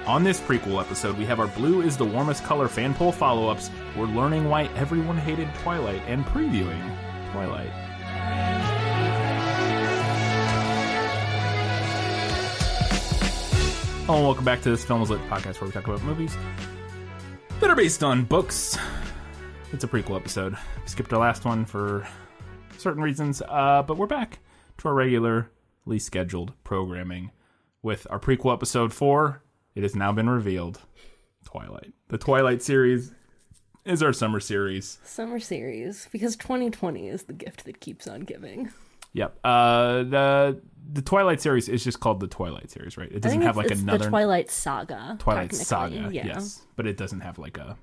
On this prequel episode, we have our Blue is the Warmest Color fan poll follow-ups. We're learning why everyone hated Twilight and previewing Twilight. Hello and welcome back to this Film is Lit podcast where we talk about movies that are based on books. It's a prequel episode. We skipped our last one for certain reasons, but we're back to our regularly scheduled programming with our prequel episode 4. It has now been revealed. Twilight. The Twilight series is our summer series. Summer series, because 2020 is the gift that keeps on giving. Yep. The Twilight series is just called the Twilight series, right? It doesn't have like another... the Twilight Saga. Twilight Saga, yeah. Yes. But it doesn't have like a...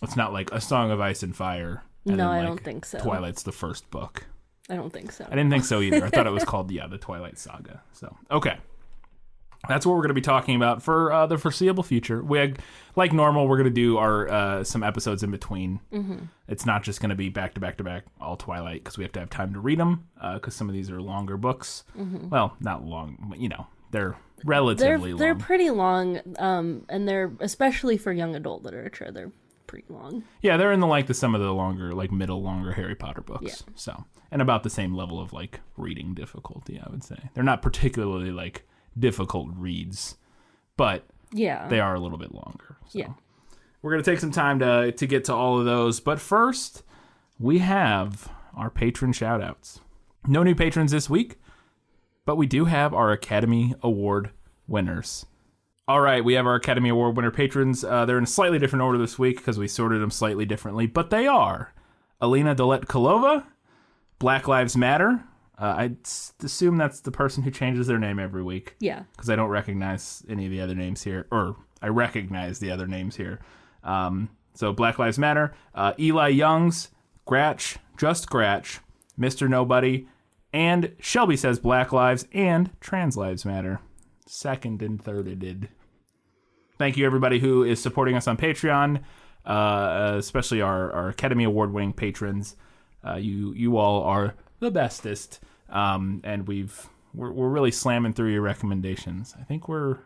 It's not like A Song of Ice and Fire. And no, then, I don't think so. Twilight's the first book. I don't think so. I didn't think so either. I thought it was called, the Twilight Saga. So, okay. That's what we're going to be talking about for the foreseeable future. Like normal, we're going to do our some episodes in between. Mm-hmm. It's not just going to be back to back to back all Twilight because we have to have time to read them because some of these are longer books. Mm-hmm. Well, not long, but they're relatively long. They're pretty long, and they're especially for young adult literature. They're pretty long. Yeah, they're in some of the longer, longer Harry Potter books. Yeah. So, and about the same level of reading difficulty, I would say. They're not particularly difficult reads, but they are a little bit longer. So. Yeah. We're going to take some time to get to all of those, but first, we have our patron shoutouts. No new patrons this week, but we do have our Academy Award winners. All right, we have our Academy Award winner patrons. They're in a slightly different order this week because we sorted them slightly differently, but they are Alina Dolet-Kalova, Black Lives Matter. I assume that's the person who changes their name every week. Yeah. Because I don't recognize any of the other names here. Or I recognize the other names here. So Black Lives Matter, Eli Youngs, Gratch, Just Gratch, Mr. Nobody, and Shelby Says Black Lives and Trans Lives Matter. Second and thirded. Thank you, everybody who is supporting us on Patreon, especially our Academy Award-winning patrons. You all are the bestest, and we're really slamming through your recommendations. I think we're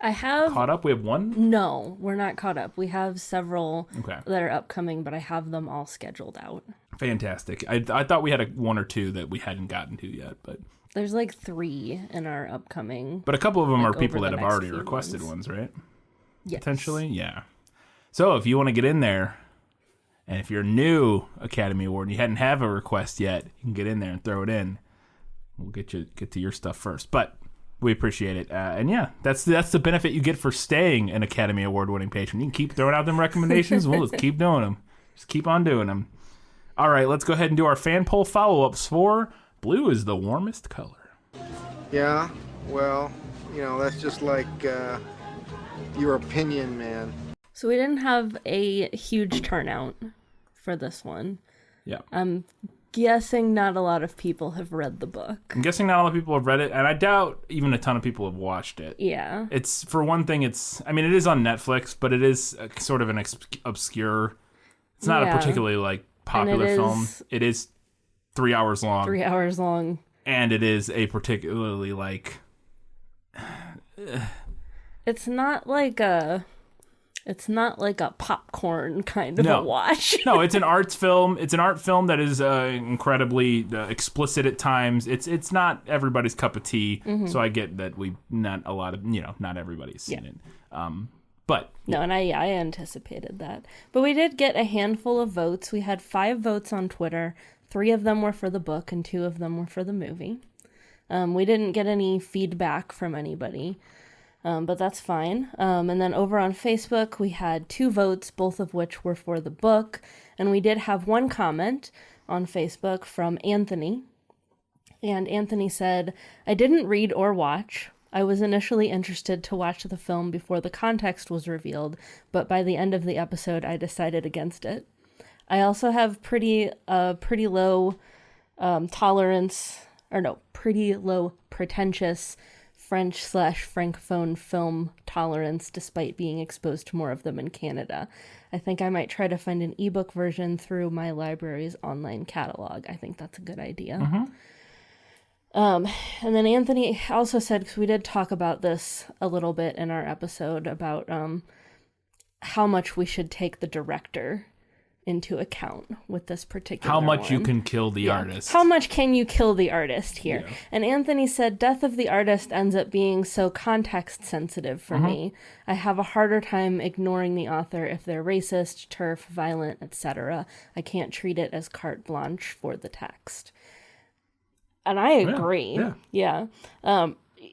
caught up. We have one? No, we're not caught up. We have several that are upcoming, but I have them all scheduled out. Fantastic. I thought we had one or two that we hadn't gotten to yet, but there's 3 in our upcoming. But a couple of them are people that have already requested ones, right? Yes. Potentially, yeah. So if you want to get in there, and if you're new Academy Award and you hadn't have a request yet, you can get in there and throw it in. We'll get to your stuff first, but we appreciate it. And yeah, that's the benefit you get for staying an Academy Award winning patron. You can keep throwing out them recommendations. We'll just keep doing them. Just keep on doing them. All right, let's go ahead and do our fan poll follow-ups for Blue is the Warmest Color. Yeah, well, that's just like your opinion, man. So we didn't have a huge turnout for this one. Yeah. I'm guessing not a lot of people have read the book. I'm guessing not a lot of people have read it, and I doubt even a ton of people have watched it. Yeah. It's, for one thing, it is on Netflix, but it is sort of an obscure, it's not a particularly, popular film. It is 3 hours long. 3 hours long. And it is a particularly, It's not like a popcorn kind of a watch. No, it's an arts film. It's an art film that is incredibly explicit at times. It's not everybody's cup of tea. Mm-hmm. So I get that not everybody's seen it. But no, and I anticipated that. But we did get a handful of votes. We had 5 votes on Twitter. 3 of them were for the book and 2 of them were for the movie. We didn't get any feedback from anybody. But that's fine. And then over on Facebook, we had 2 votes, both of which were for the book. And we did have one comment on Facebook from Anthony. And Anthony said, I didn't read or watch. I was initially interested to watch the film before the context was revealed, but by the end of the episode, I decided against it. I also have pretty low pretty low pretentious French/Francophone film tolerance despite being exposed to more of them in Canada. I think I might try to find an ebook version through my library's online catalog. I think that's a good idea. And then Anthony also said, because we did talk about this a little bit in our episode about how much we should take the director into account with this particular How much one. you can kill the artist. How much can you kill the artist here? Yeah. And Anthony said, death of the artist ends up being so context sensitive for me. I have a harder time ignoring the author if they're racist, turf, violent, etc. I can't treat it as carte blanche for the text. And I agree. Yeah.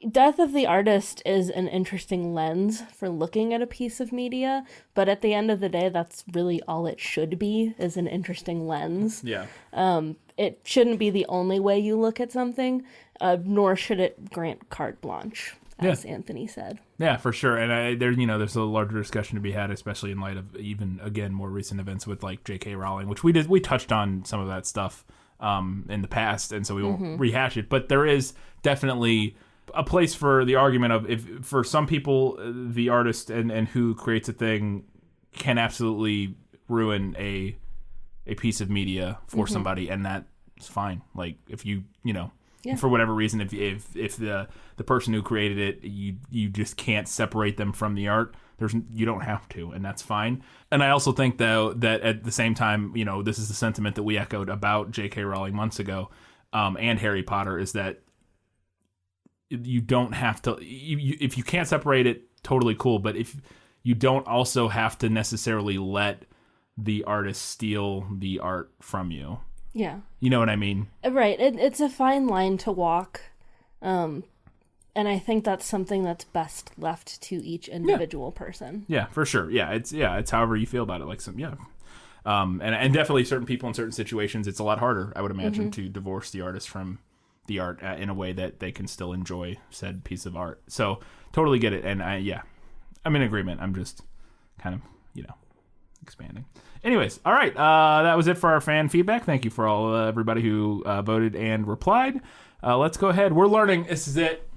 Death of the artist is an interesting lens for looking at a piece of media, but at the end of the day, that's really all it should be, is an interesting lens. Yeah. It shouldn't be the only way you look at something, nor should it grant carte blanche, as Anthony said. Yeah, for sure. And there's a larger discussion to be had, especially in light of even, again, more recent events with like J.K. Rowling, which we touched on some of that stuff in the past, and so we won't rehash it. But there is definitely a place for the argument of, if for some people the artist and who creates a thing can absolutely ruin a piece of media for somebody, and that's fine. Like if you for whatever reason, if the person who created it, you just can't separate them from the art, you don't have to, and that's fine. And I also think though that at the same time, this is the sentiment that we echoed about J.K. Rowling months ago, and Harry Potter, is that you don't have to, if you can't separate it, totally cool. But if you don't also have to necessarily let the artist steal the art from you. Yeah. You know what I mean? Right. It's a fine line to walk. And I think that's something that's best left to each individual person. Yeah, for sure. Yeah, it's however you feel about it. Like and definitely certain people in certain situations, it's a lot harder, I would imagine, to divorce the artist from the art in a way that they can still enjoy said piece of art. So totally get it. And I'm in agreement. I'm just kind of, expanding. Anyways, all right. That was it for our fan feedback. Thank you for everybody who voted and replied. Let's go ahead. We're learning. This is it.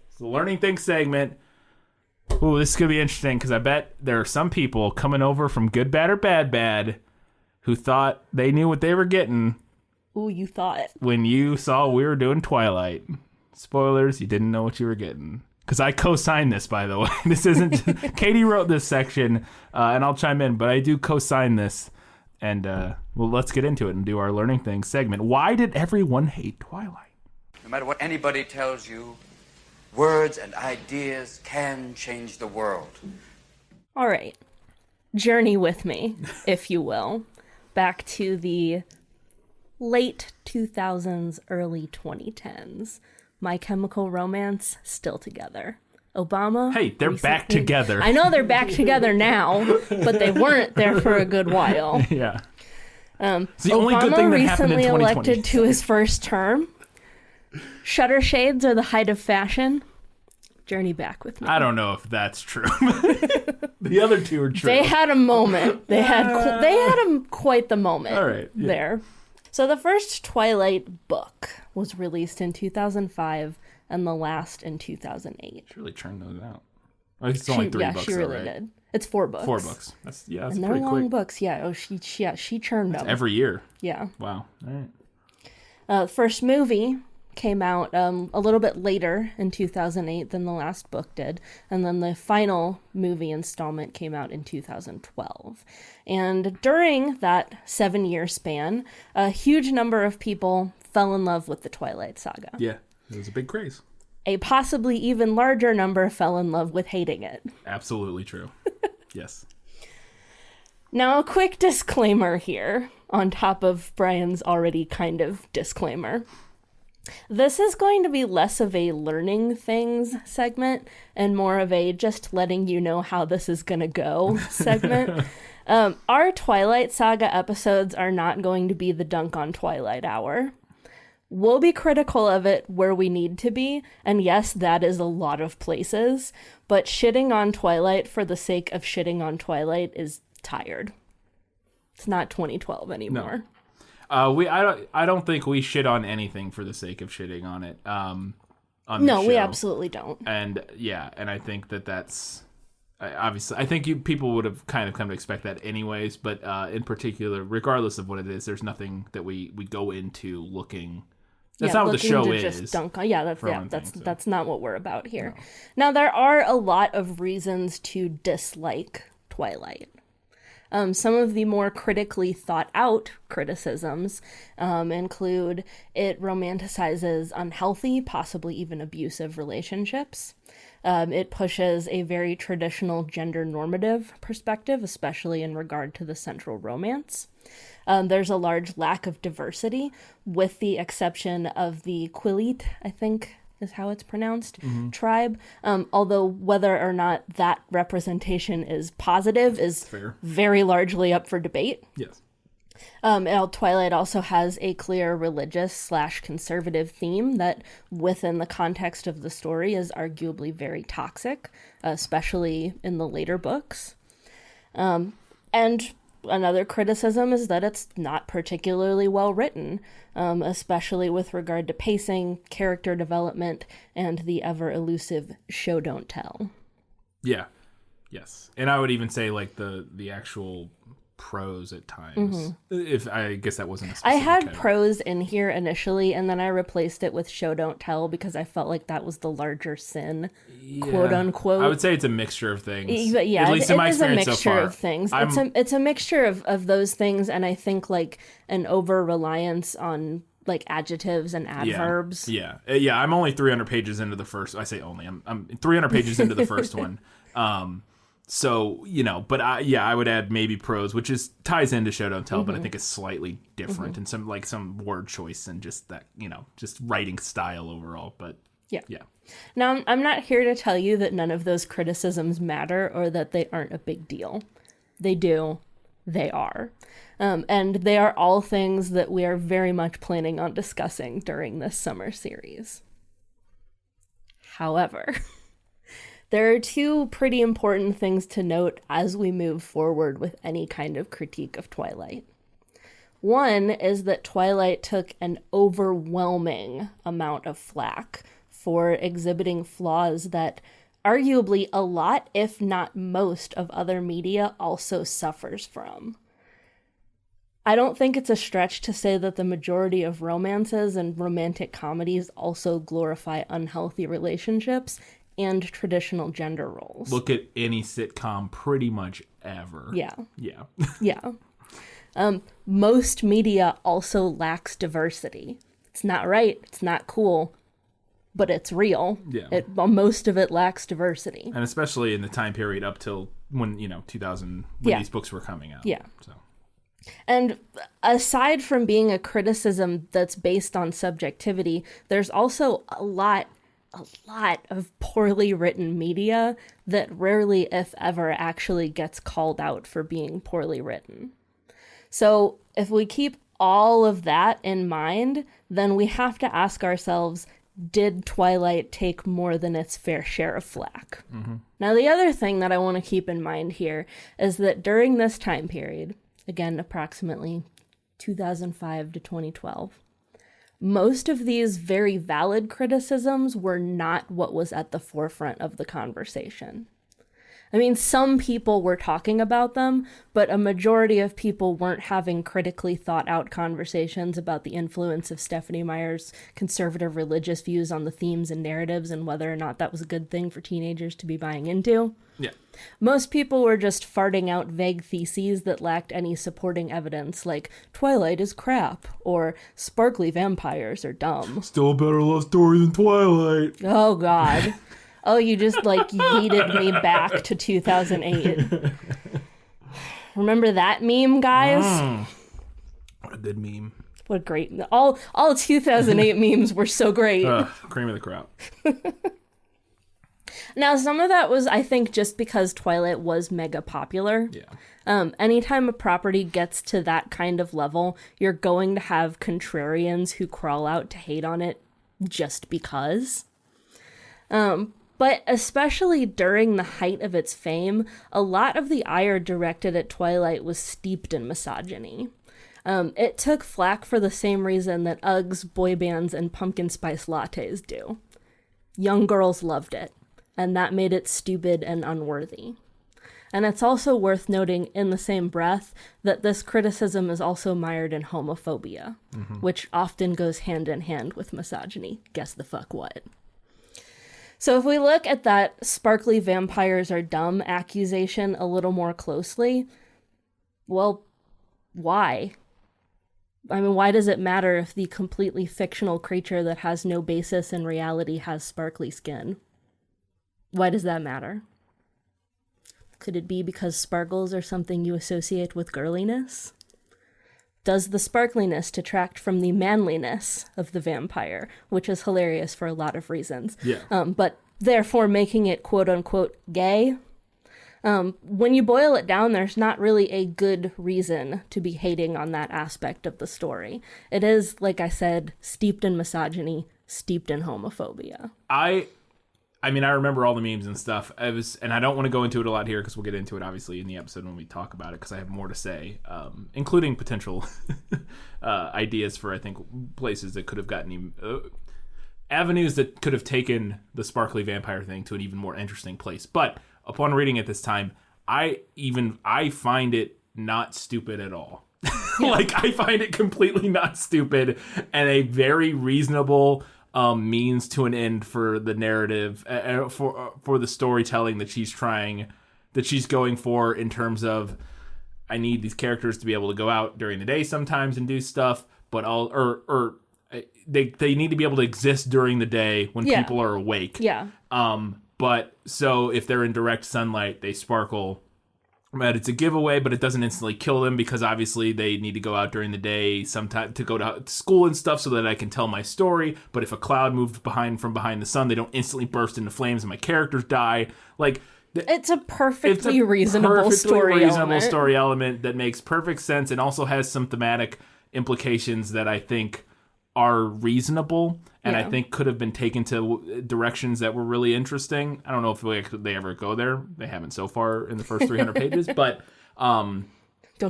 It's the Learning Things segment. Ooh, this is going to be interesting because I bet there are some people coming over from Good, Bad, or Bad, Bad who thought they knew what they were getting. Ooh, you thought. When you saw we were doing Twilight. Spoilers, you didn't know what you were getting. Because I co-signed this, by the way. This isn't... Katie wrote this section, and I'll chime in, but I do co-sign this. And, well, let's get into it and do our Learning Things segment. Why did everyone hate Twilight? No matter what anybody tells you, words and ideas can change the world. All right. Journey with me, if you will, back to the late 2000s, early 2010s. My Chemical Romance, still together. Obama. Hey, they're back together. I know they're back together now, but they weren't there for a good while. Yeah. It's the only good thing that happened in 2020. Recently elected to his first term. Shutter shades are the height of fashion. Journey back with me. I don't know if that's true. The other two are true. They had a moment. They had quite the moment. All right, yeah. There. So the first Twilight book was released in 2005 and the last in 2008. She really churned those out. It's only 3 books, she really right? did. It's 4 books. 4 books. That's and they're pretty long quick. books. Yeah. Oh, she churned them every year. Yeah. Wow. All right. The first movie came out a little bit later in 2008 than the last book did, and then the final movie installment came out in 2012. And during that 7-year span, a huge number of people fell in love with the Twilight Saga. Yeah, it was a big craze. A possibly even larger number fell in love with hating it. Absolutely true. Yes. Now, a quick disclaimer here, on top of Brian's already kind of disclaimer. This is going to be less of a learning things segment and more of a just letting you know how this is going to go segment. Our Twilight Saga episodes are not going to be the Dunk on Twilight hour. We'll be critical of it where we need to be, and yes, that is a lot of places, but shitting on Twilight for the sake of shitting on Twilight is tired. It's not 2012 anymore. No. I don't think we shit on anything for the sake of shitting on it. No, we absolutely don't. And yeah, and I think that's obviously. I think people would have kind of come to expect that anyways. But in particular, regardless of what it is, there's nothing that we go into looking That's not what the show is. Just dunk on. Yeah, thing, that's not what we're about here. No. Now, there are a lot of reasons to dislike Twilight. Some of the more critically thought out criticisms include it romanticizes unhealthy, possibly even abusive relationships. It pushes a very traditional gender normative perspective, especially in regard to the central romance. There's a large lack of diversity, with the exception of the Quileute, I think is how it's pronounced, tribe. Although whether or not that representation is positive is very largely up for debate. Yes. Twilight also has a clear religious/conservative theme that, within the context of the story, is arguably very toxic, especially in the later books. And another criticism is that it's not particularly well written, especially with regard to pacing, character development, and the ever elusive show don't tell. Yeah. Yes. And I would even say like the actual prose at times. If I guess that wasn't a specific I had category. prose in here initially, and then I replaced it with show don't tell because I felt like that was the larger sin, quote unquote. I would say it's a mixture of things. But yeah, at least in my experience a mixture so far. of things. It's a mixture of those things, and I think like an over reliance on like adjectives and adverbs. Yeah. I'm only 300 pages into the first. I say only. I'm 300 pages into the first one. So, but I would add maybe prose, which ties into show don't tell, but I think it's slightly different and some word choice and just that, just writing style overall. But yeah. Now, I'm not here to tell you that none of those criticisms matter or that they aren't a big deal. They do. They are. And they are all things that we are very much planning on discussing during this summer series. However, there are two pretty important things to note as we move forward with any kind of critique of Twilight. One is that Twilight took an overwhelming amount of flack for exhibiting flaws that arguably a lot, if not most, of other media also suffers from. I don't think it's a stretch to say that the majority of romances and romantic comedies also glorify unhealthy relationships and traditional gender roles. Look at any sitcom pretty much ever. Yeah. Yeah. Most media also lacks diversity. It's not right. It's not cool. But it's real. Yeah. Most of it lacks diversity. And especially in the time period up till when, 2000, when these books were coming out. Yeah. So. And aside from being a criticism that's based on subjectivity, there's also a lot of poorly written media that rarely, if ever, actually gets called out for being poorly written. So if we keep all of that in mind, then we have to ask ourselves, did Twilight take more than its fair share of flack? Now, the other thing that I want to keep in mind here is that during this time period, again, approximately 2005 to 2012, most of these very valid criticisms were not what was at the forefront of the conversation. I mean, some people were talking about them, but a majority of people weren't having critically thought out conversations about the influence of Stephenie Meyer's conservative religious views on the themes and narratives and whether or not that was a good thing for teenagers to be buying into. Yeah. Most people were just farting out vague theses that lacked any supporting evidence, like Twilight is crap, or sparkly vampires are dumb. Still a better love story than Twilight. Oh, God. Oh, you just, yeeted me back to 2008. Remember that meme, guys? What a good meme. What great... All 2008 memes were so great. Cream of the crop. Now, some of that was, I think, just because Twilight was mega popular. Yeah. Anytime a property gets to that kind of level, you're going to have contrarians who crawl out to hate on it just because. But especially during the height of its fame, a lot of the ire directed at Twilight was steeped in misogyny. It took flack for the same reason that Uggs, boy bands, and pumpkin spice lattes do. Young girls loved it, and that made it stupid and unworthy. And it's also worth noting in the same breath that this criticism is also mired in homophobia, which often goes hand in hand with misogyny. Guess the fuck what? So if we look at that sparkly vampires are dumb accusation a little more closely, well, why? I mean, why does it matter if the completely fictional creature that has no basis in reality has sparkly skin? Why does that matter? Could it be because sparkles are something you associate with girliness? Does the sparkliness detract from the manliness of the vampire, which is hilarious for a lot of reasons, but therefore making it quote-unquote gay? When you boil it down, there's not really a good reason to be hating on that aspect of the story. It is, like I said, steeped in misogyny, steeped in homophobia. I mean, I remember all the memes and stuff. And I don't want to go into it a lot here because we'll get into it, obviously, in the episode when we talk about it, because I have more to say, including potential ideas for, I think, places that could have gotten avenues that could have taken the sparkly vampire thing to an even more interesting place. But upon reading it this time, I find it not stupid at all. Like, I find it completely not stupid and a very reasonable means to an end for the narrative, for the storytelling that she's going for, in terms of, I need these characters to be able to go out during the day sometimes and do stuff, but they need to be able to exist during the day when people are awake. Yeah. But so if they're in direct sunlight, they sparkle. But it's a giveaway, but it doesn't instantly kill them, because obviously they need to go out during the day sometime to go to school and stuff so that I can tell my story. But if a cloud moved from behind the sun, they don't instantly burst into flames and my characters die. Like, it's a perfectly reasonable story element that makes perfect sense and also has some thematic implications that I think are reasonable and I think could have been taken to directions that were really interesting. I don't know if they ever go there. They haven't so far in the first 300 pages, but don't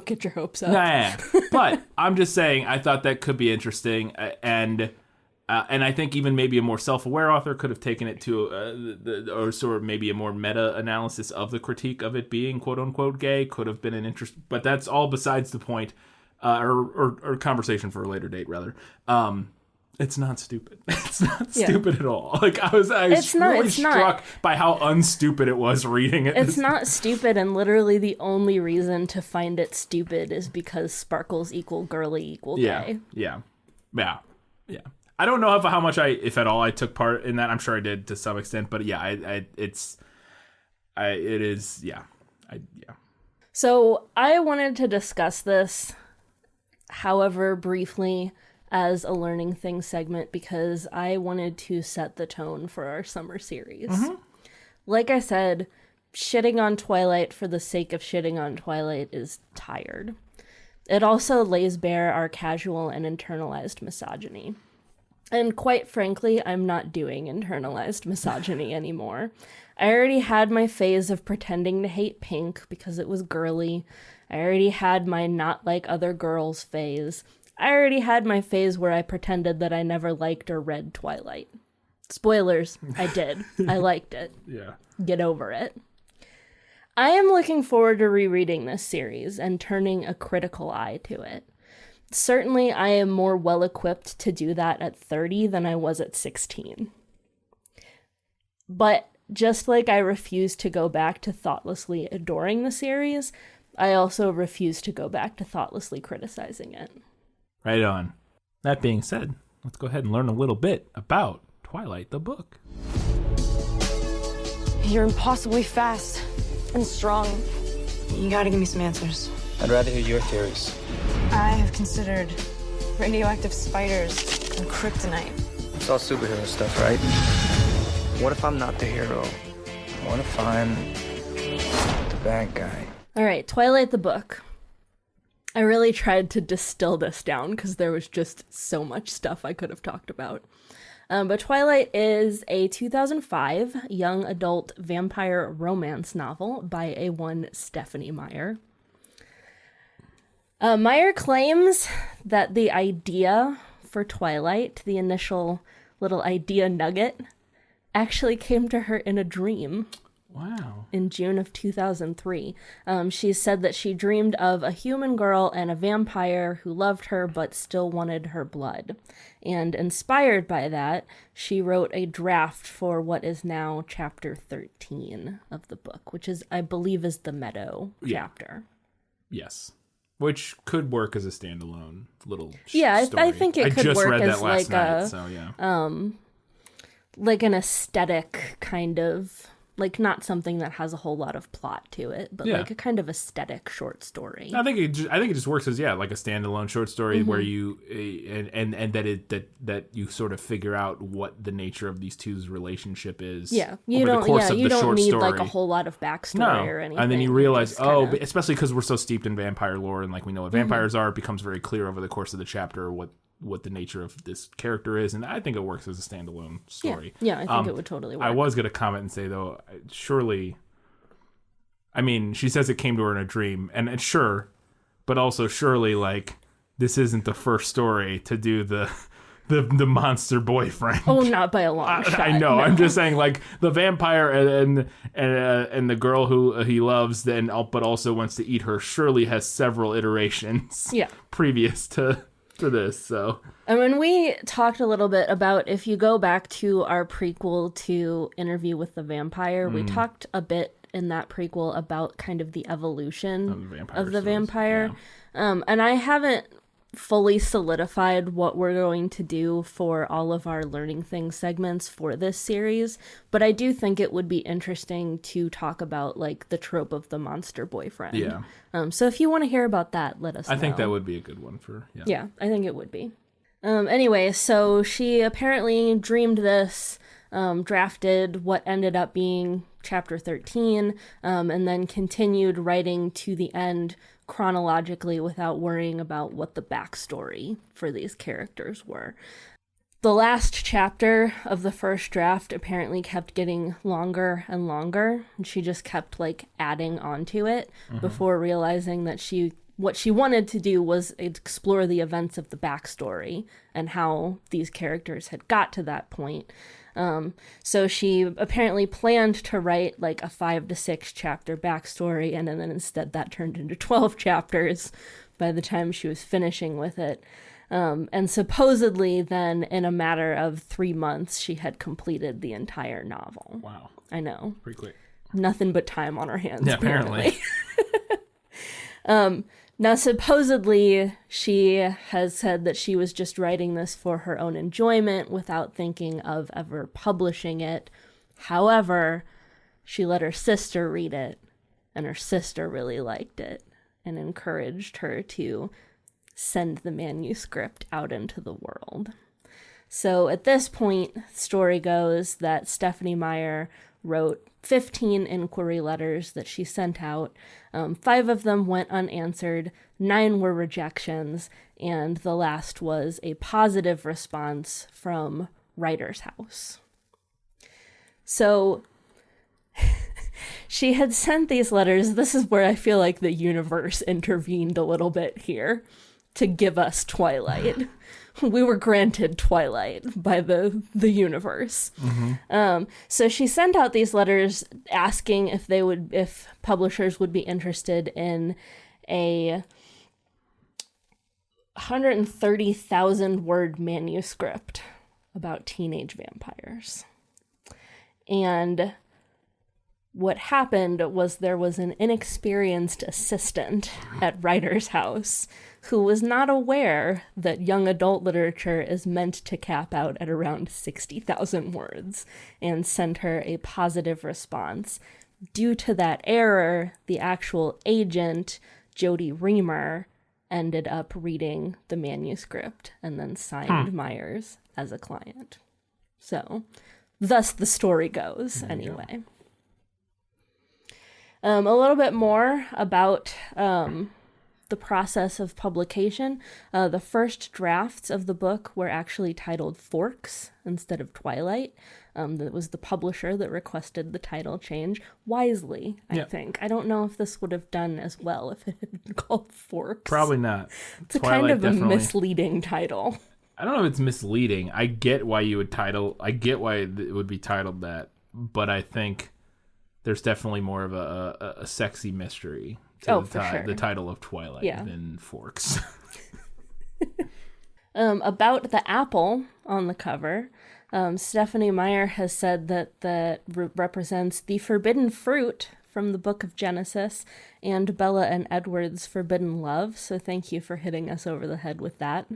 get your hopes up. Nah, but I'm just saying I thought that could be interesting, and I think even maybe a more self-aware author could have taken it to or sort of maybe a more meta-analysis of the critique of it being quote-unquote gay could have been an interest, but that's all besides the point. Or conversation for a later date, rather. It's not stupid. It's not stupid at all. Like, I was really struck by how unstupid it was reading it. It's not stupid, and literally the only reason to find it stupid is because sparkles equal girly equal gay. Yeah. I don't know how much if at all, I took part in that. I'm sure I did to some extent, but yeah, it is. So I wanted to discuss this, however briefly, as a learning thing segment, because I wanted to set the tone for our summer series. Like I said, shitting on Twilight for the sake of shitting on Twilight is tired. It also lays bare our casual and internalized misogyny. And quite frankly, I'm not doing internalized misogyny anymore. I already had my phase of pretending to hate pink because it was girly. I already had my not like other girls phase. I already had my phase where I pretended that I never liked or read Twilight. Spoilers, I did. I liked it. Yeah. Get over it. I am looking forward to rereading this series and turning a critical eye to it. Certainly, I am more well-equipped to do that at 30 than I was at 16. But just like I refuse to go back to thoughtlessly adoring the series, I also refuse to go back to thoughtlessly criticizing it. Right on. That being said, let's go ahead and learn a little bit about Twilight the book. You're impossibly fast and strong. You gotta give me some answers. I'd rather hear your theories. I have considered radioactive spiders and kryptonite. It's all superhero stuff, right? What if I'm not the hero? What if I'm the bad guy? All right, Twilight the book. I really tried to distill this down because there was just so much stuff I could have talked about. But Twilight is a 2005 young adult vampire romance novel by a one Stephanie Meyer. Meyer claims that the idea for Twilight, the initial little idea nugget, actually came to her in a dream. Wow. In June of 2003. She said that she dreamed of a human girl and a vampire who loved her but still wanted her blood. And inspired by that, she wrote a draft for what is now chapter 13 of the book, which is, I believe, is the Meadow chapter. Yes. Which could work as a standalone little story. I think it could just work read as that last like night, a so yeah. Like an aesthetic kind of, like not something that has a whole lot of plot to it, but like a kind of aesthetic short story. I think it just works as like a standalone short story where you and that you sort of figure out what the nature of these two's relationship is. Yeah, you don't need like a whole lot of backstory or anything. And then you realize, especially because we're so steeped in vampire lore and like we know what vampires are, it becomes very clear over the course of the chapter what the nature of this character is, and I think it works as a standalone story. Yeah, I think it would totally work. I was going to comment and say, though, surely, I mean, she says it came to her in a dream, and sure, but also surely, like, this isn't the first story to do the monster boyfriend. Oh, not by a long shot. I know. No. I'm just saying, like, the vampire and the girl who he loves, but also wants to eat her, surely has several iterations previous to this. So and when we talked a little bit about, if you go back to our prequel to Interview with the Vampire, we talked a bit in that prequel about kind of the evolution of the vampire. And I haven't fully solidified what we're going to do for all of our Learning Things segments for this series, but I do think it would be interesting to talk about like the trope of the monster boyfriend. Yeah. So if you want to hear about that, let us know. I think that would be a good one for Yeah, I think it would be. Anyway, so she apparently dreamed this, drafted what ended up being chapter 13, and then continued writing to the end chronologically without worrying about what the backstory for these characters were. The last chapter of the first draft apparently kept getting longer and longer, and she just kept like adding onto it before realizing that what she wanted to do was explore the events of the backstory and how these characters had got to that point. So she apparently planned to write like a 5 to 6 chapter backstory, and then instead that turned into 12 chapters by the time she was finishing with it. And supposedly then in a matter of 3 months, she had completed the entire novel. Wow. I know. Pretty quick. Nothing but time on her hands. Yeah, apparently. Now, supposedly, she has said that she was just writing this for her own enjoyment without thinking of ever publishing it. However, she let her sister read it, and her sister really liked it and encouraged her to send the manuscript out into the world. So at this point, the story goes that Stephenie Meyer wrote 15 inquiry letters that she sent out. 5 of them went unanswered, 9 were rejections, and the last was a positive response from Writer's House. So she had sent these letters. This is where I feel like the universe intervened a little bit here to give us Twilight. We were granted Twilight by the universe. So she sent out these letters asking if publishers would be interested in a 130,000 word manuscript about teenage vampires. And what happened was there was an inexperienced assistant at Writer's House who was not aware that young adult literature is meant to cap out at around 60,000 words, and sent her a positive response. Due to that error, the actual agent, Jody Reamer, ended up reading the manuscript and then signed Myers as a client. So, thus the story goes, anyway. A little bit more about the process of publication. The first drafts of the book were actually titled Forks instead of Twilight. That was the publisher that requested the title change wisely, I think. I don't know if this would have done as well if it had been called Forks. Probably not. It's Twilight, kind of a misleading title. I don't know if it's misleading. I get why it would be titled that, but I think there's definitely more of a sexy mystery to the title of Twilight than Forks. About the apple on the cover, Stephanie Meyer has said that represents the forbidden fruit from the book of Genesis and Bella and Edward's forbidden love. So thank you for hitting us over the head with that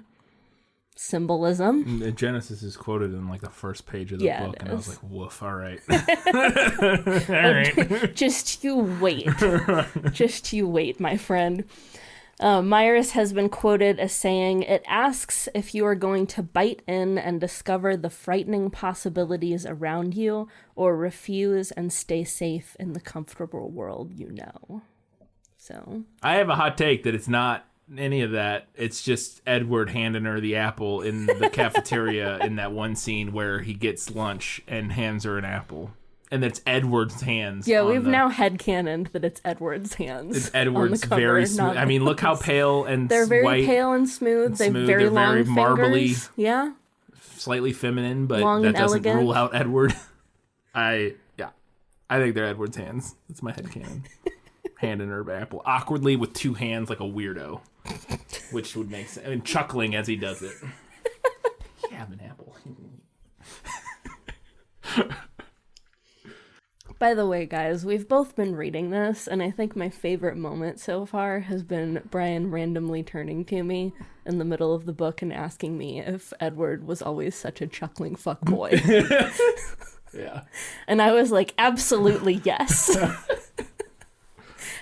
symbolism. Genesis is quoted in like the first page of the book, and I was like, woof, all right. All right. Just you wait. Just you wait, my friend. Myers has been quoted as saying, "It asks if you are going to bite in and discover the frightening possibilities around you, or refuse and stay safe in the comfortable world you know." So I have a hot take that it's not any of that. It's just Edward handing her the apple in the cafeteria in that one scene where he gets lunch and hands her an apple. And that's Edward's hands. Yeah, we've now headcanoned that it's Edward's hands. It's Edward's very smooth. I mean, look how pale and they're very white pale and smooth. They have very They're long very marbly. fingers. Yeah. Slightly feminine, but Long that and doesn't elegant. rule out Edward. I think they're Edward's hands. That's my headcanon. Handing her an apple awkwardly with two hands like a weirdo, which would make sense. I mean, chuckling as he does it. You have an apple. By the way, guys, we've both been reading this, and I think my favorite moment so far has been Brian randomly turning to me in the middle of the book and asking me if Edward was always such a chuckling fuckboy. Yeah. And I was like, absolutely yes.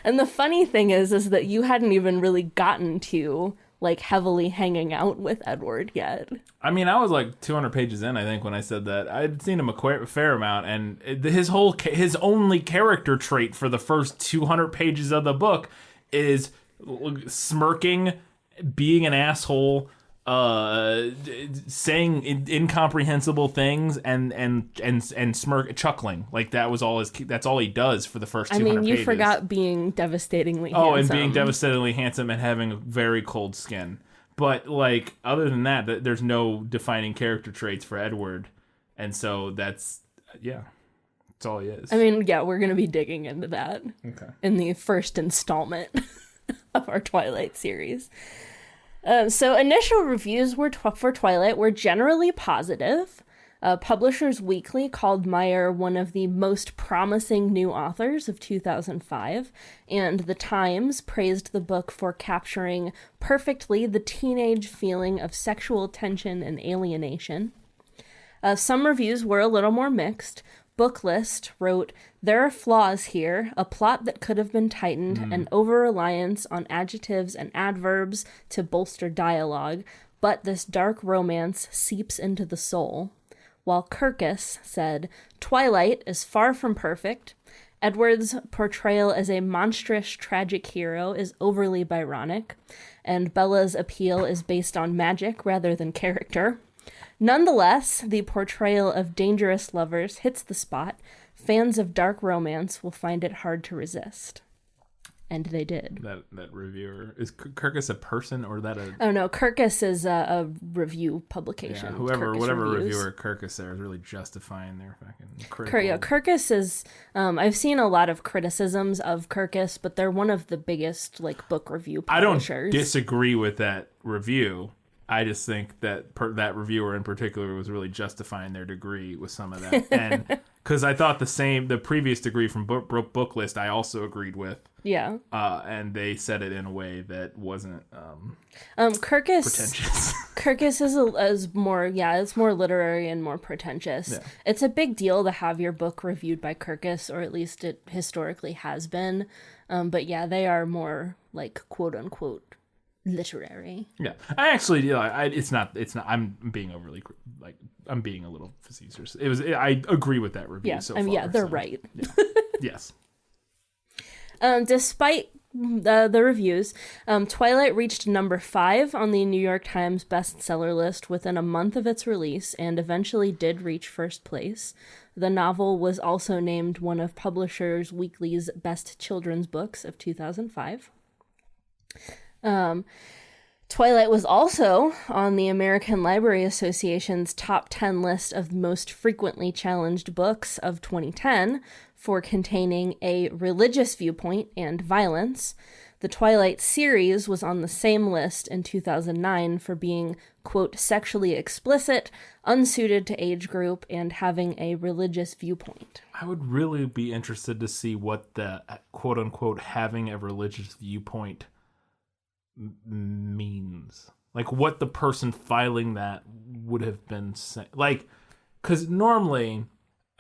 And the funny thing is that you hadn't even really gotten to like heavily hanging out with Edward yet. I mean, I was like 200 pages in, I think, when I said that. I'd seen him a fair amount, and his only character trait for the first 200 pages of the book is smirking, being an asshole, saying incomprehensible things, and chuckling. Like that was all that's all he does for the first 200 pages. I mean, you forgot being devastatingly handsome. Oh, and being devastatingly handsome and having very cold skin. But, like, other than that, there's no defining character traits for Edward. And so that's all he is. I mean, yeah, we're going to be digging into that in the first installment of our Twilight series. So initial reviews for Twilight were generally positive. Publishers Weekly called Meyer one of the most promising new authors of 2005, and The Times praised the book for capturing perfectly the teenage feeling of sexual tension and alienation. Some reviews were a little more mixed. Booklist wrote, "There are flaws here, a plot that could have been tightened, an over-reliance on adjectives and adverbs to bolster dialogue, but this dark romance seeps into the soul." While Kirkus said, "Twilight is far from perfect. Edward's portrayal as a monstrous, tragic hero is overly Byronic, and Bella's appeal is based on magic rather than character. Nonetheless, the portrayal of dangerous lovers hits the spot. Fans of dark romance will find it hard to resist." And they did. That reviewer, is Kirkus a person or that a... Oh no, Kirkus is a review publication. Yeah, whatever reviewer Kirkus there is really justifying their fucking critical... Kirkus is, I've seen a lot of criticisms of Kirkus, but they're one of the biggest like book review publishers. I don't disagree with that review. I just think that that reviewer in particular was really justifying their degree with some of that. And because I thought the previous degree from Booklist I also agreed with. Yeah. And they said it in a way that wasn't Kirkus, pretentious. Kirkus is more, it's more literary and more pretentious. Yeah. It's a big deal to have your book reviewed by Kirkus, or at least it historically has been. But yeah, they are more like quote unquote literary. Yeah, I actually, it's not. I'm being overly I'm being a little facetious. I agree with that review. Yeah, so far, they're right. Yeah. Yes. Despite the reviews, Twilight reached number 5 on the New York Times bestseller list within a month of its release, and eventually did reach first place. The novel was also named one of Publishers Weekly's best children's books of 2005. Twilight was also on the American Library Association's top 10 list of most frequently challenged books of 2010 for containing a religious viewpoint and violence. The Twilight series was on the same list in 2009 for being, quote, sexually explicit, unsuited to age group, and having a religious viewpoint. I would really be interested to see what the, quote unquote, having a religious viewpoint means. Like, what the person filing that would have been saying. Like, because normally,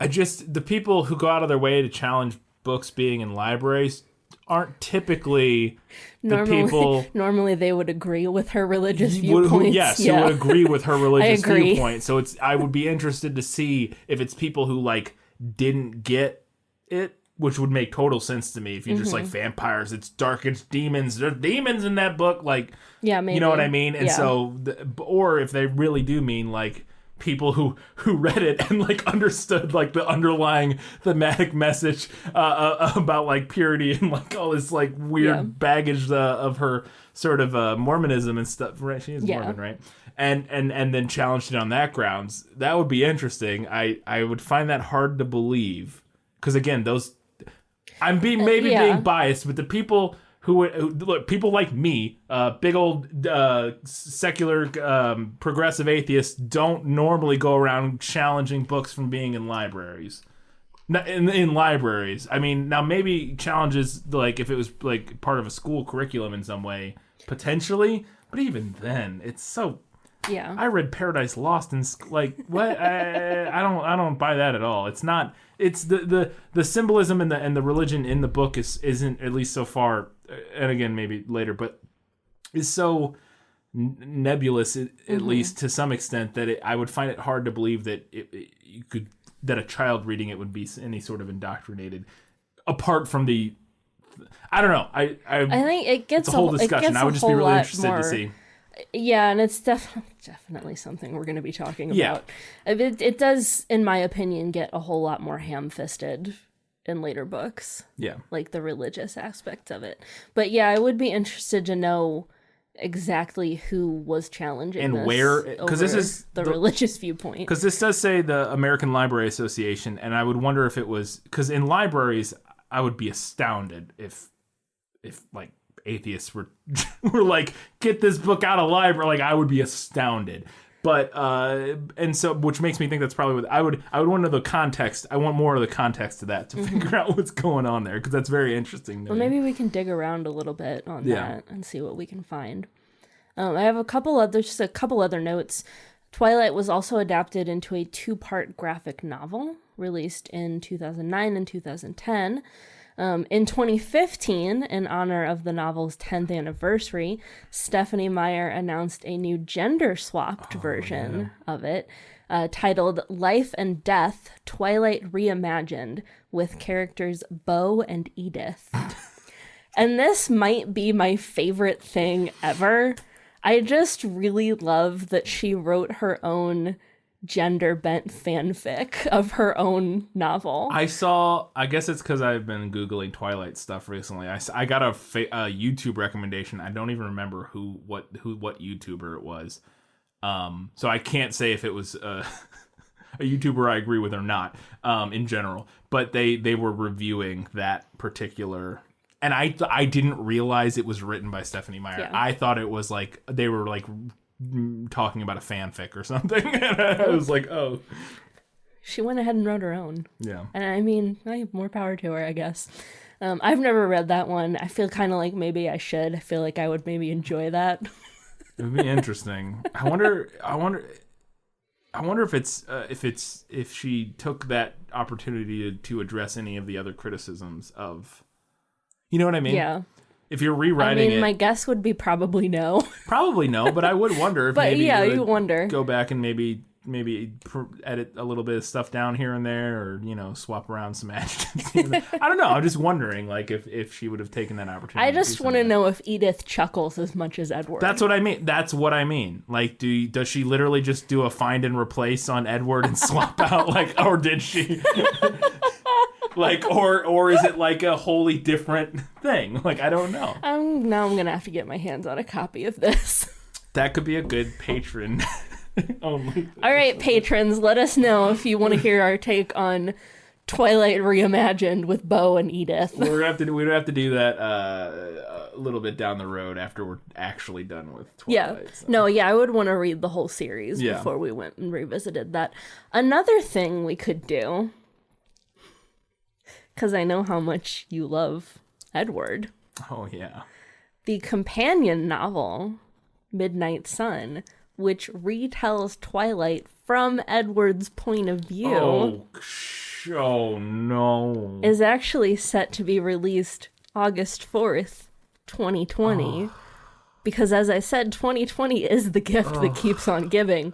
the people who go out of their way to challenge books being in libraries aren't typically people. Normally, they would agree with her religious viewpoints. Yes, who would agree with her religious viewpoint. So I would be interested to see if it's people who like didn't get it, which would make total sense to me. If you're just like vampires, it's dark, it's demons. There's demons in that book, like yeah, maybe. You know what I mean. And so, or if they really do mean like people who read it and like understood like the underlying thematic message about like purity and like all this like weird baggage of her sort of Mormonism and stuff. Right, she is Mormon, right? And then challenged it on that grounds. That would be interesting. I would find that hard to believe because again, those I'm being being biased, but the people who look, people like me, big old secular progressive atheists, don't normally go around challenging books from being in libraries. In libraries, I mean, now maybe challenges like if it was like part of a school curriculum in some way, potentially, but even then, it's so. Yeah, I read Paradise Lost and like what I don't buy that at all. It's not. It's the symbolism and the religion in the book isn't at least so far, and again maybe later, but is so nebulous at least to some extent that I would find it hard to believe that that a child reading it would be any sort of indoctrinated. Apart from the, I don't know. I think it gets a whole discussion. I would just be really interested to see. Yeah, and it's definitely something we're going to be talking about. It does, in my opinion, get a whole lot more ham-fisted in later books. Yeah. Like the religious aspects of it. But yeah, I would be interested to know exactly who was challenging and this where, because this is the religious viewpoint. Because this does say the American Library Association, and I would wonder if it was, because in libraries, I would be astounded if like, atheists were like, get this book out of library, like I would be astounded. But and so, which makes me think that's probably what I would want to know the context. I want more of the context to that to figure out what's going on there, because that's very interesting to me. Maybe we can dig around a little bit on that and see what we can find. I have a couple other notes. Twilight was also adapted into a 2-part graphic novel released in 2009 and 2010. In 2015, in honor of the novel's 10th anniversary, Stephanie Meyer announced a new gender-swapped version of it, titled Life and Death, Twilight Reimagined, with characters Beau and Edith. And this might be my favorite thing ever. I just really love that she wrote her own gender-bent fanfic of her own novel. I guess it's because I've been Googling Twilight stuff recently. I got a YouTube recommendation. I don't even remember what YouTuber it was. So I can't say if it was a YouTuber I agree with or not, in general. But they were reviewing that particular, and I didn't realize it was written by Stephanie Meyer. Yeah. I thought it was like they were like talking about a fanfic or something. And I was like, oh. She went ahead and wrote her own. Yeah. And I mean, more power to her, I guess. I've never read that one. I feel kind of like maybe I should. I feel like I would maybe enjoy that. It would be interesting. I wonder if if she took that opportunity to address any of the other criticisms of, you know what I mean? Yeah. If you're rewriting it, my guess would be probably no. Probably no, but I would wonder if but maybe you wonder. Go back and maybe edit a little bit of stuff down here and there, or swap around some adjectives. I don't know. I'm just wondering, like, if she would have taken that opportunity. I just want to know if Edith chuckles as much as Edward. That's what I mean. Like, does she literally just do a find and replace on Edward and swap out, like, or did she? Like, or is it like a wholly different thing? Like, I don't know. Now I'm gonna have to get my hands on a copy of this. That could be a good patron. Only. All right, patrons, let us know if you want to hear our take on Twilight Reimagined with Bo and Edith. We'd have to do that a little bit down the road after we're actually done with Twilight. Yeah. So. No, yeah, I would want to read the whole series before we went and revisited that. Another thing we could do, because I know how much you love Edward. Oh, yeah. The companion novel, Midnight Sun, which retells Twilight from Edward's point of view. Oh no. Is actually set to be released August 4th, 2020. Oh. Because as I said, 2020 is the gift that keeps on giving.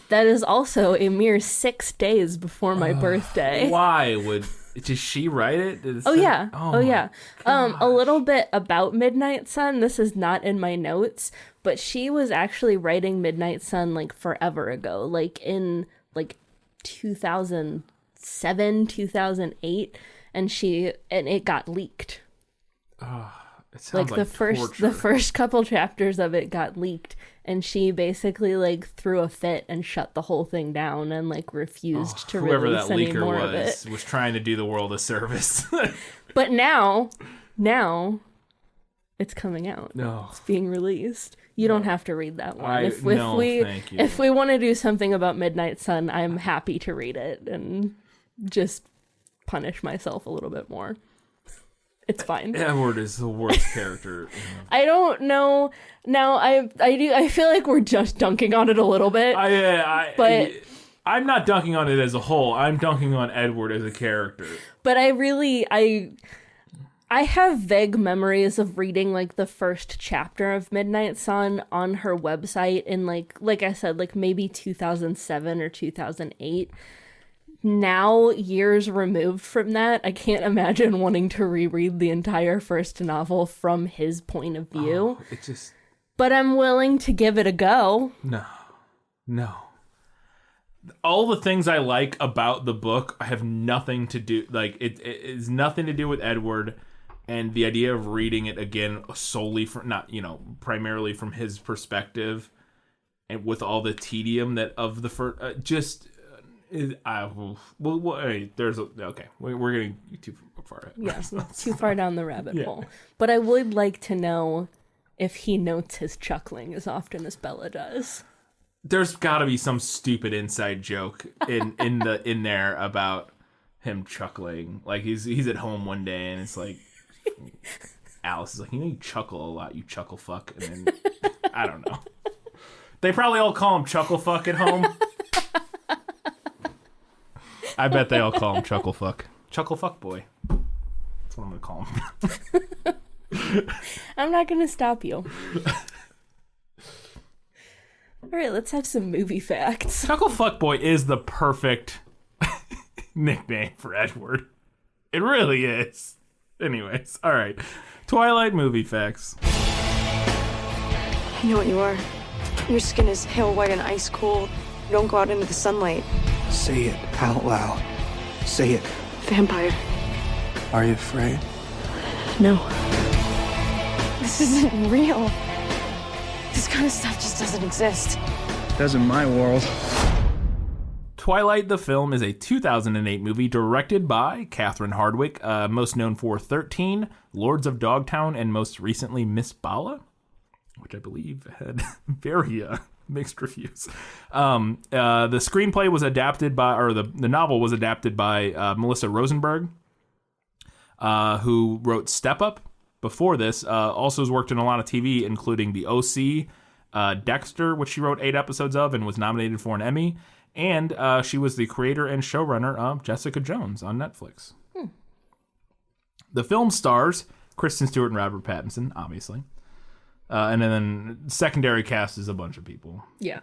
That is also a mere 6 days before my birthday. Why would... Did she write it? Yeah. A little bit about Midnight Sun. This is not in my notes, but she was actually writing Midnight Sun like forever ago, like in like 2007, 2008, and it got leaked. It sounds like the first couple chapters of it got leaked, and she basically like threw a fit and shut the whole thing down and like refused to release any more of it. Whoever that leaker was trying to do the world a service. But now it's coming out. No. It's being released. You don't have to read that one. If thank you. If we want to do something about Midnight Sun, I'm happy to read it and just punish myself a little bit more. It's fine. Edward is the worst character. I don't know. Now I feel like we're just dunking on it a little bit. But I'm not dunking on it as a whole. I'm dunking on Edward as a character. But I have vague memories of reading like the first chapter of Midnight Sun on her website in like I said, like maybe 2007 or 2008. Now, years removed from that, I can't imagine wanting to reread the entire first novel from his point of view. But I'm willing to give it a go. No. All the things I like about the book have nothing to do, like, it is nothing to do with Edward, and the idea of reading it again solely from, primarily from his perspective, and with all the tedium that of the first, we're getting too far ahead. Yeah, too far down the rabbit hole. But I would like to know if he notes his chuckling as often as Bella does. There's got to be some stupid inside joke in there about him chuckling. Like he's at home one day and it's like Alice is like, you chuckle a lot, you chuckle fuck, and then I don't know. They probably all call him chuckle fuck at home. I bet they all call him Chuckle Fuck. Chuckle Fuck Boy. That's what I'm going to call him. I'm not going to stop you. All right, let's have some movie facts. Chuckle Fuck Boy is the perfect nickname for Edward. It really is. Anyways, all right. Twilight movie facts. I know what you are. Your skin is pale white and ice cold. You don't go out into the sunlight. Say it out loud. Say it. Vampire. Are you afraid? No. This isn't real. This kind of stuff just doesn't exist. It does in my world. Twilight the film is a 2008 movie directed by Catherine Hardwicke, most known for 13, Lords of Dogtown, and most recently Miss Bala, which I believe had very mixed reviews. The screenplay was adapted by, or the novel was adapted by Melissa Rosenberg, who wrote Step Up before this. Also has worked in a lot of TV, including The OC, Dexter, which she wrote 8 episodes of and was nominated for an Emmy. And she was the creator and showrunner of Jessica Jones on Netflix. The film stars Kristen Stewart and Robert Pattinson, obviously. And then secondary cast is a bunch of people. Yeah.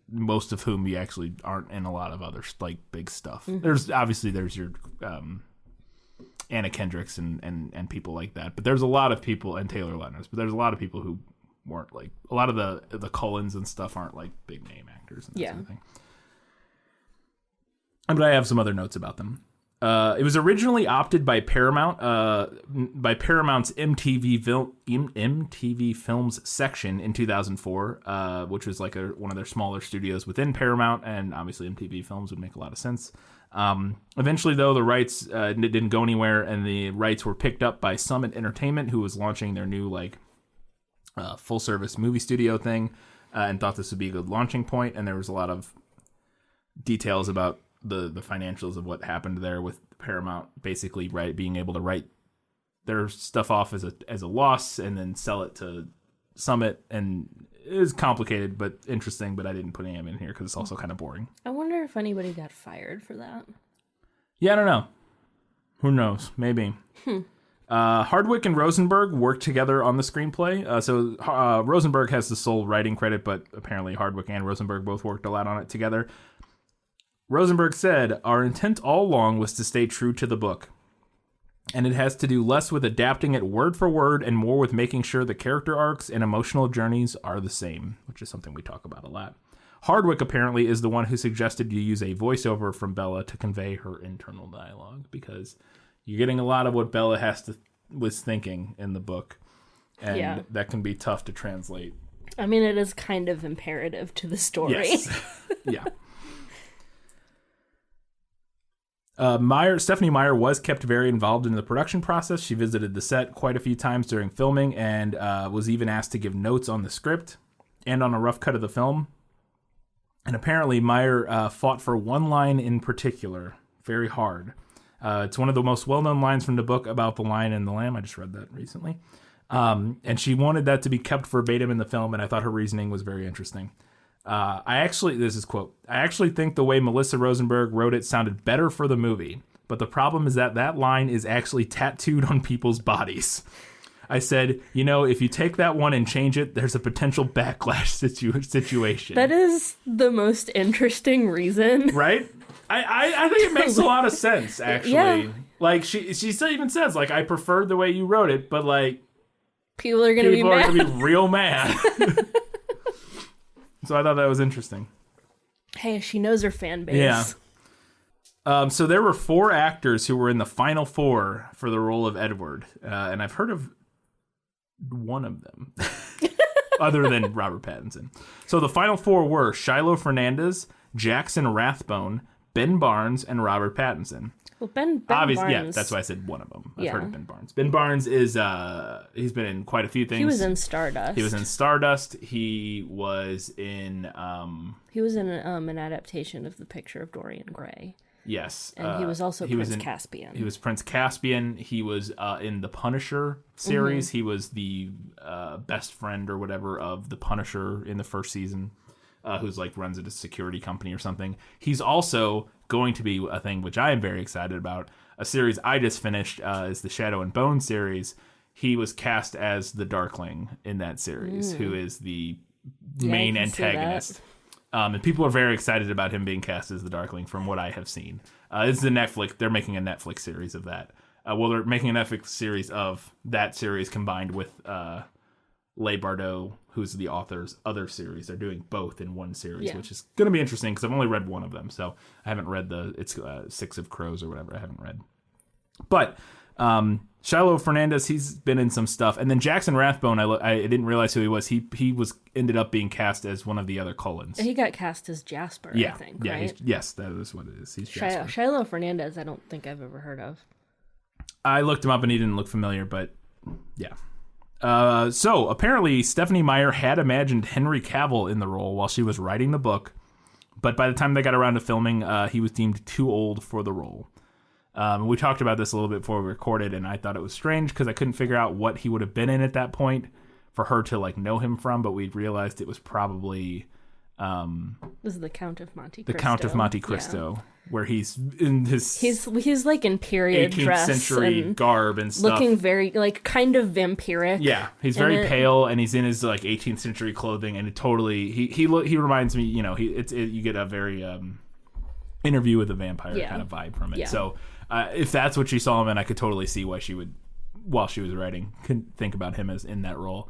Most of whom you actually aren't in a lot of other like big stuff. Mm-hmm. There's your Anna Kendricks and people like that. But there's a lot of people, and Taylor Lautner's, but there's a lot of people who weren't like, a lot of the Cullens and stuff aren't like big name actors and that sort of thing. But I have some other notes about them. It was originally opted by Paramount, by Paramount's MTV Films section in 2004, which was like one of their smaller studios within Paramount, and obviously MTV Films would make a lot of sense. Eventually, though, the rights didn't go anywhere, and the rights were picked up by Summit Entertainment, who was launching their new full-service movie studio thing, and thought this would be a good launching point. And there was a lot of details about the financials of what happened there with Paramount basically being able to write their stuff off as a loss and then sell it to Summit, and it is complicated but interesting, but I didn't put any of it in here because it's also kind of boring. I wonder if anybody got fired for that. Yeah, I don't know. Who knows? Maybe. Hardwick and Rosenberg worked together on the screenplay. So Rosenberg has the sole writing credit, but apparently Hardwick and Rosenberg both worked a lot on it together. Rosenberg said, "Our intent all along was to stay true to the book, and it has to do less with adapting it word for word and more with making sure the character arcs and emotional journeys are the same," which is something we talk about a lot. Hardwick apparently is the one who suggested you use a voiceover from Bella to convey her internal dialogue, because you're getting a lot of what Bella was thinking in the book, and that can be tough to translate. I mean, it is kind of imperative to the story. Yes. Yeah. Stephanie Meyer was kept very involved in the production process. She visited the set quite a few times during filming, and was even asked to give notes on the script and on a rough cut of the film. And apparently Meyer fought for one line in particular very hard. It's one of the most well-known lines from the book about the Lion and the Lamb. I just read that recently. And she wanted that to be kept verbatim in the film, and I thought her reasoning was very interesting. This is quote, "I actually think the way Melissa Rosenberg wrote it sounded better for the movie, but the problem is that line is actually tattooed on people's bodies. I said, if you take that one and change it, there's a potential backlash situation." That is the most interesting reason. Right? I think it makes a lot of sense, actually. Yeah. Like, she even says, I prefer the way you wrote it, but, people are going to be mad. People are going to be real mad. So I thought that was interesting. Hey, she knows her fan base. Yeah. So there were 4 actors who were in the final 4 for the role of Edward. And I've heard of one of them, other than Robert Pattinson. So the final 4 were Shiloh Fernandez, Jackson Rathbone, Ben Barnes, and Robert Pattinson. Well, Ben Barnes. Yeah, that's why I said one of them. I've heard of Ben Barnes. Ben Barnes is, he's been in quite a few things. He was in Stardust. He was in... he was in an adaptation of The Picture of Dorian Gray. Yes. And he was also Prince Caspian. He was Prince Caspian. He was in the Punisher series. Mm-hmm. He was the best friend or whatever of the Punisher in the first season, who's runs a security company or something. He's also going to be a thing which I am very excited about. A series I just finished is the Shadow and Bone series. He was cast as the Darkling in that series, who is the main antagonist. And people are very excited about him being cast as the Darkling from what I have seen. It's the Netflix. They're making a Netflix series of that. They're making a Netflix series of that series combined with Leigh Bardugo, who's the author's other series. They're doing both in one series, which is going to be interesting because I've only read one of them. So I haven't read it's Six of Crows or whatever. I haven't read. But Shiloh Fernandez, he's been in some stuff. And then Jackson Rathbone, I didn't realize who he was. He ended up being cast as one of the other Cullens. He got cast as Jasper, I think, right? Yes, that is what it is. He's Jasper. Shiloh Fernandez, I don't think I've ever heard of. I looked him up and he didn't look familiar, but yeah. So apparently Stephanie Meyer had imagined Henry Cavill in the role while she was writing the book, but by the time they got around to filming, he was deemed too old for the role. We talked about this a little bit before we recorded, and I thought it was strange because I couldn't figure out what he would have been in at that point for her to know him from, but we realized it was probably this is the Count of Monte Cristo. The Count of Monte Cristo, where he's in his he's in period 18th dress century and garb and stuff, looking very kind of vampiric. Yeah, he's very pale and he's in his 18th century clothing, and it totally he reminds me, you get a very Interview with a Vampire kind of vibe from it. Yeah. So if that's what she saw him in, I could totally see why she would, while she was writing, couldn't think about him as in that role.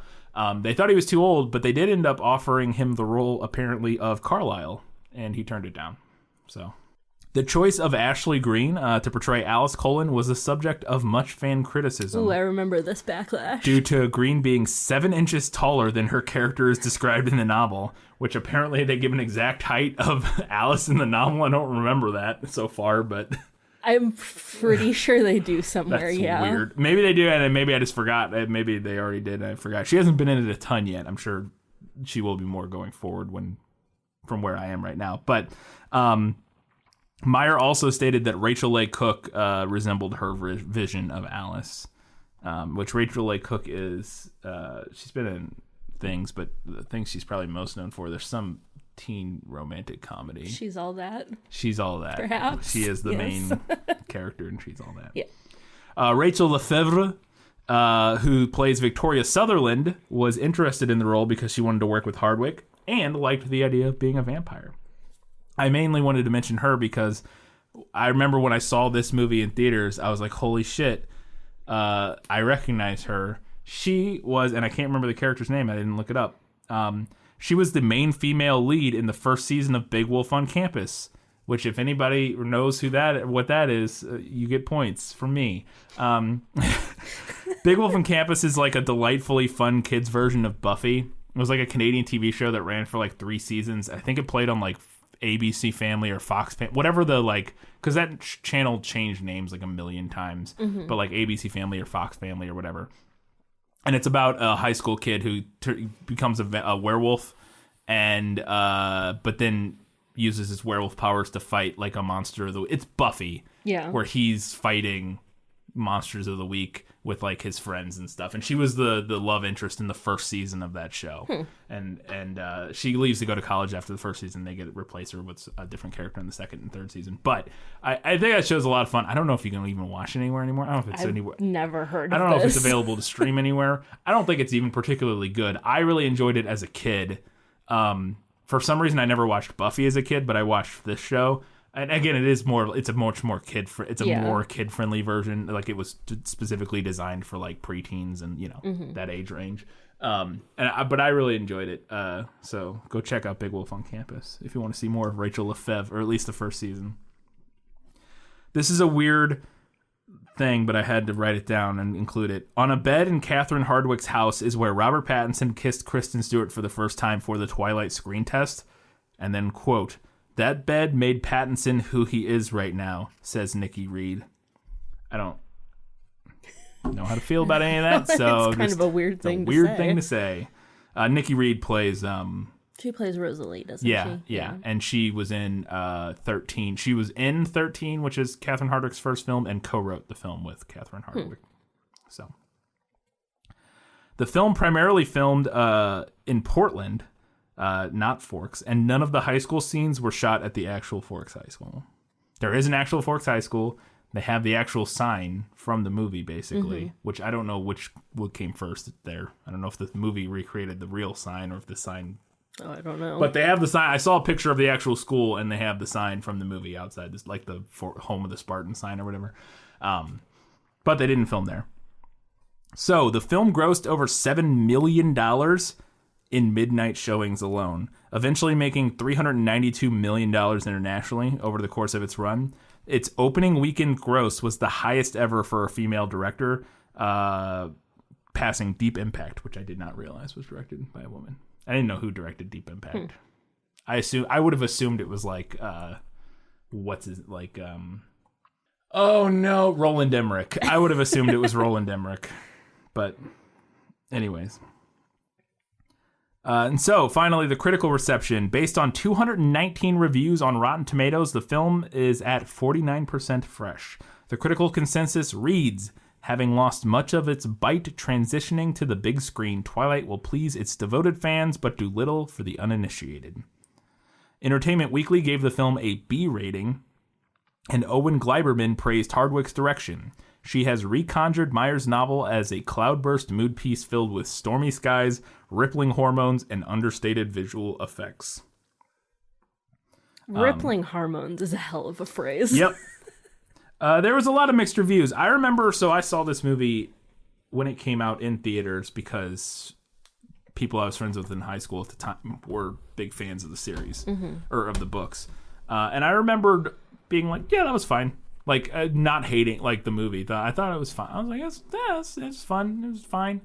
They thought he was too old, but they did end up offering him the role, apparently, of Carlisle, and he turned it down. So The choice of Ashley Greene to portray Alice Cullen was the subject of much fan criticism. Ooh, I remember this backlash. Due to Greene being 7 inches taller than her character is described in the novel, which apparently they give an exact height of Alice in the novel. I don't remember that so far, but... I'm pretty sure they do somewhere, That's weird. Maybe they do, and maybe I just forgot. Maybe they already did, and I forgot. She hasn't been in it a ton yet. I'm sure she will be more going forward from where I am right now. But... Meyer also stated that Rachel Leigh Cook resembled her vision of Alice, which Rachel Leigh Cook is, she's been in things, but the things she's probably most known for, there's some teen romantic comedy. She's All That. She's All That. Perhaps. She is the main character, and She's All That. Yeah. Rachel Lefevre, who plays Victoria Sutherland, was interested in the role because she wanted to work with Hardwick and liked the idea of being a vampire. I mainly wanted to mention her because I remember when I saw this movie in theaters, I was like, holy shit, I recognize her. She was, and I can't remember the character's name, I didn't look it up. She was the main female lead in the first season of Big Wolf on Campus, which if anybody knows what that is, you get points from me. Big Wolf on Campus is like a delightfully fun kids version of Buffy. It was like a Canadian TV show that ran for like 3 seasons. I think it played on like ABC Family or Fox Family, whatever because that channel changed names like a million times, but like ABC Family or Fox Family or whatever. And it's about a high school kid who becomes a werewolf, and but then uses his werewolf powers to fight like a monster. It's Buffy, where he's fighting monsters of the week with like his friends and stuff. And she was the love interest in the first season of that show. And she leaves to go to college after the first season. They replace her with a different character in the second and third season. But I think that show's a lot of fun. I don't know if you can even watch it anywhere anymore. I don't know if it's anywhere. Never heard of I don't know if it's available to stream anywhere. I don't think it's even particularly good. I really enjoyed it as a kid. For some reason, I never watched Buffy as a kid, but I watched this show. And again, it's a much more more kid friendly version. Like it was specifically designed for like preteens and that age range. But I really enjoyed it. So go check out Big Wolf on Campus if you want to see more of Rachel Lefevre, or at least the first season. This is a weird thing, but I had to write it down and include it. On a bed in Catherine Hardwicke's house is where Robert Pattinson kissed Kristen Stewart for the first time for the Twilight screen test. And then, quote, "That bed made Pattinson who he is right now," says Nikki Reed. I don't know how to feel about any of that, so it's kind of a weird thing to say. Nikki Reed plays... she plays Rosalie, doesn't she? Yeah. And she was in 13. She was in 13, which is Catherine Hardwicke's first film, and co-wrote the film with Catherine Hardwicke. So, the film primarily filmed in Portland, not Forks, and none of the high school scenes were shot at the actual Forks High School. There is an actual Forks High School. They have the actual sign from the movie, basically, which I don't know what came first there. I don't know if the movie recreated the real sign or if the sign... Oh, I don't know. But they have the sign. I saw a picture of the actual school, and they have the sign from the movie outside, this like the home of the Spartan sign or whatever. But they didn't film there. So the film grossed over $7 million in midnight showings alone, eventually making $392 million internationally over the course of its run. Its opening weekend gross was the highest ever for a female director, passing Deep Impact, which I did not realize was directed by a woman. I didn't know who directed Deep Impact. I would have assumed it was like Roland Emmerich. I would have assumed it was Roland Emmerich. But anyways. And so, finally, the critical reception. Based on 219 reviews on Rotten Tomatoes, the film is at 49% fresh. The critical consensus reads, "Having lost much of its bite transitioning to the big screen, Twilight will please its devoted fans but do little for the uninitiated." Entertainment Weekly gave the film a B rating, and Owen Gleiberman praised Hardwicke's direction. She has reconjured Meyer's novel as a cloudburst mood piece filled with stormy skies, rippling hormones, and understated visual effects. Rippling hormones is a hell of a phrase. Yep. There was a lot of mixed reviews. I remember, so I saw this movie when it came out in theaters because people I was friends with in high school at the time were big fans of the series, or of the books. And I remembered being like, yeah, that was fine. Like, not hating, like, the movie. I thought it was fine. I was like, it's fun. It was fine.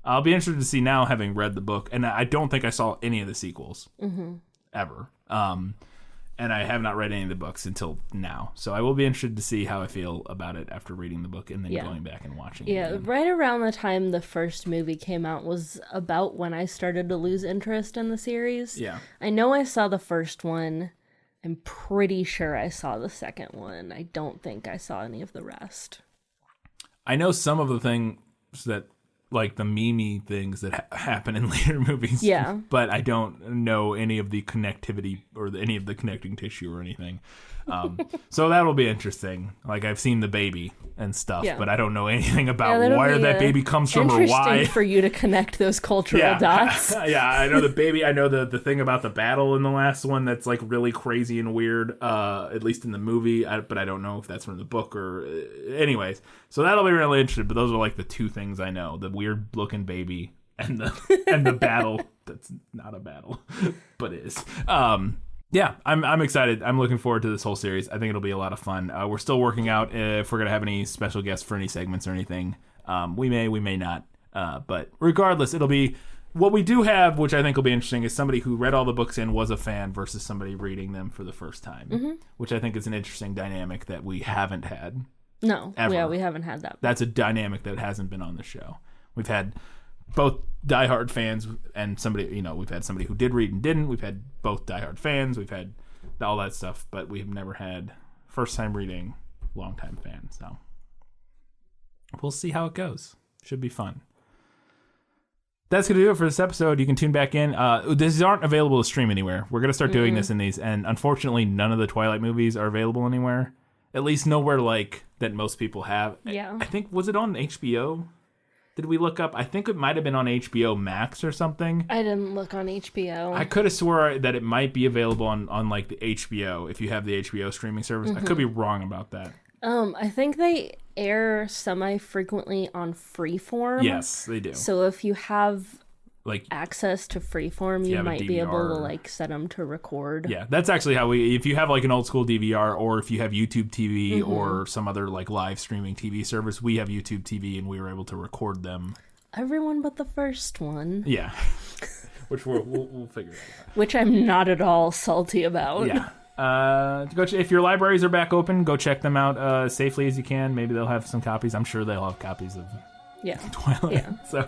I'll be interested to see now, having read the book. And I don't think I saw any of the sequels. Ever. And I have not read any of the books until now. So I will be interested to see how I feel about it after reading the book and then going back and watching it. Yeah, right around the time the first movie came out was about when I started to lose interest in the series. Yeah. I know I saw the first one. I'm pretty sure I saw the second one. I don't think I saw any of the rest. I know some of the things that, like the meme things that happen in later movies. Yeah. But I don't know any of the connectivity or any of the connecting tissue or anything. So that'll be interesting. Like, I've seen the baby and stuff, but I don't know anything about where that baby comes from or why. Interesting for you to connect those cultural dots. Yeah, I know the baby. I know the thing about the battle in the last one that's like really crazy and weird, at least in the movie. But I don't know if that's from the book or... anyways, so that'll be really interesting. But those are like the two things I know. The weird looking baby and the battle that's not a battle, but is. Yeah, I'm excited. I'm looking forward to this whole series. I think it'll be a lot of fun. We're still working out if we're going to have any special guests for any segments or anything. We may not. But regardless, it'll be... What we do have, which I think will be interesting, is somebody who read all the books and was a fan versus somebody reading them for the first time, which I think is an interesting dynamic that we haven't had. No, ever. Yeah, we haven't had that. That's a dynamic that hasn't been on the show. We've had both diehard fans and somebody, we've had somebody who did read and didn't. We've had both diehard fans. We've had all that stuff, but we've never had first time reading, long time fan. So we'll see how it goes. Should be fun. That's going to do it for this episode. You can tune back in. These aren't available to stream anywhere. We're going to start doing this in these, and unfortunately, none of the Twilight movies are available anywhere. At least nowhere like that most people have. Yeah. I think, was it on HBO? Did we look up? I think it might have been on HBO Max or something. I didn't look on HBO. I could have swore that it might be available on like the HBO, if you have the HBO streaming service. I could be wrong about that. I think they air semi-frequently on Freeform. Yes, they do. So if you have like access to Freeform, you might be able to like set them to record. Yeah, that's actually how if you have like an old school DVR, or if you have YouTube TV or some other like live streaming TV service, we have YouTube TV and we were able to record them. Everyone but the first one. Yeah, which we'll figure out. Which I'm not at all salty about. Yeah. If your libraries are back open, go check them out safely as you can. Maybe they'll have some copies. I'm sure they'll have copies of Twilight. Yeah. So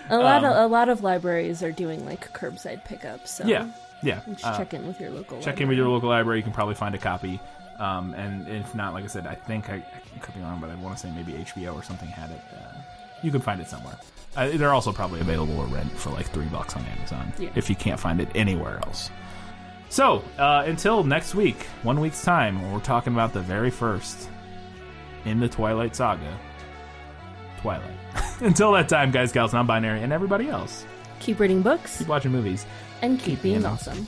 a lot of libraries are doing like curbside pickup. So yeah. Just check in with your local. Check in with your local library. You can probably find a copy. And if not, like I said, I think I could be wrong, but I want to say maybe HBO or something had it. You can find it somewhere. They're also probably available to rent for like $3 on Amazon if you can't find it anywhere else. So, until next week, 1 week's time, when we're talking about the very first in the Twilight Saga, Twilight. Until that time, guys, gals, non-binary, and everybody else. Keep reading books. Keep watching movies. And keep being awesome.